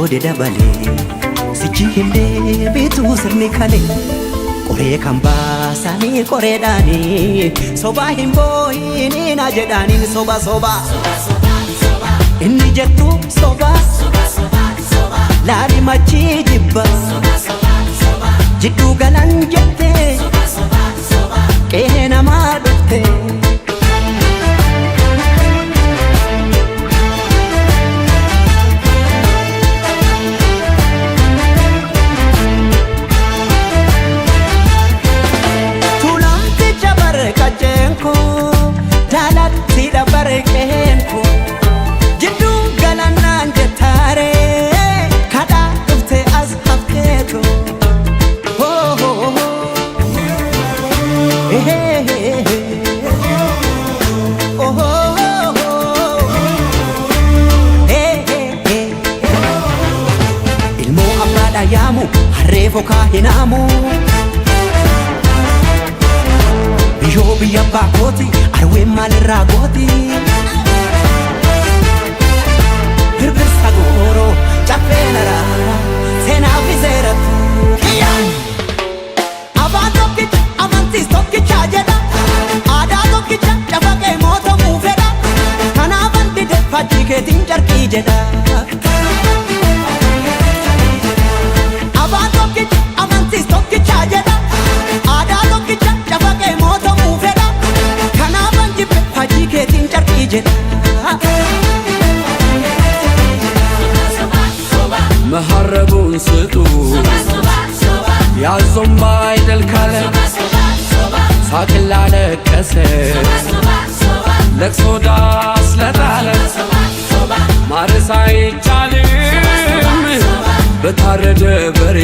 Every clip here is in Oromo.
goode dabale sichi hinde bitu sirni kale qore kan baasani qoreedhaani soba himboyini na jedhaani soba soba inni jettu soba laali machi jibba jiddu galan jette qe'ee namaa dhufte Yamu harreefo kaahinamu biyyoo biyya baakooti arween maalirraa gooti birbirsa gooroo caffee naraara seenaa fi seeratti kiyyaan afaan tokkicha amantiis tokkicha jedha aadaa tokkicha cafaqee mootamuu fedha kanaafan dide fakkii keetiin carqii jedha መሐረቡን ስጡ ያዞም ባይደል ካለ ሳቅላ ለቀሰ ለቅሶ ዳስ ለጣለ ማረስ አይቻልም በታረደ በሬ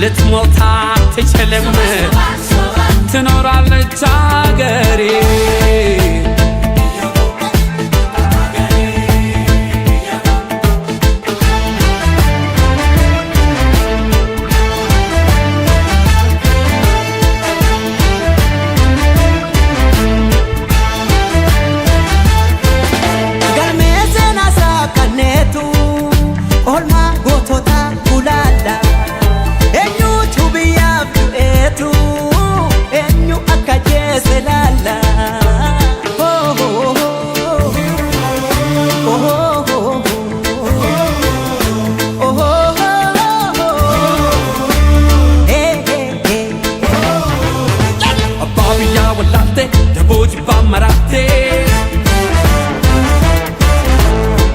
ልትሞት አትችልም ትኖራለች አገሬ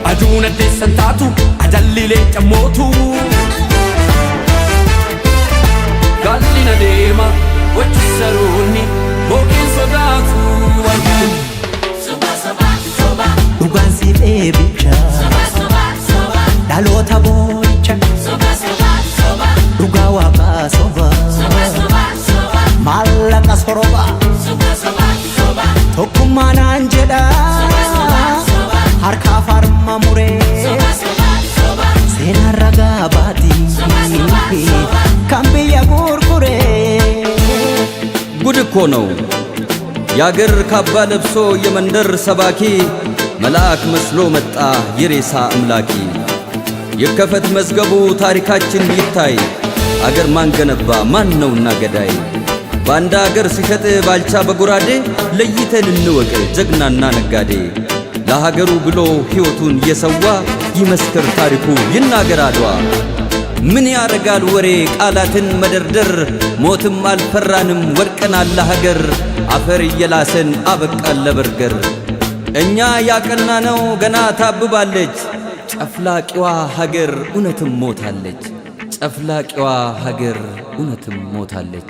Aduna de santatu adallile chamotu Gallina dema wachisaruni bokin sodatu wajin Soba soba soba Ugan si bebicha Soba soba soba Dalota boicha Soba soba soba Ugawa ba soba Soba soba soba Malaka soroba Soba soba soba Tokumana anjeda harka farma mure sena raga bati kambiya gurgure ጉድ እኮ ነው ያገር ካባ ለብሶ የመንደር ሰባኪ መልአክ መስሎ መጣ የሬሳ አምላኪ የከፈት መዝገቡ ታሪካችን ይታይ አገር ማን ገነባ ማን ነውና ገዳይ ባንዳ አገር ሲሸጥ ባልቻ በጉራዴ ለይተን እንወቅ ጀግናና ነጋዴ ለሀገሩ ብሎ ሕይወቱን የሰዋ ይመስክር ታሪኩ ይናገር አድዋ ምን ያረጋል ወሬ ቃላትን መደርደር ሞትም አልፈራንም ወድቀናል ለሀገር አፈር እየላሰን አበቃን ለበርገር እኛ ያቀናነው ገና ታብባለች ጨፍላቂዋ ሀገር እውነትም ሞታለች ጨፍላቂዋ ሀገር እውነትም ሞታለች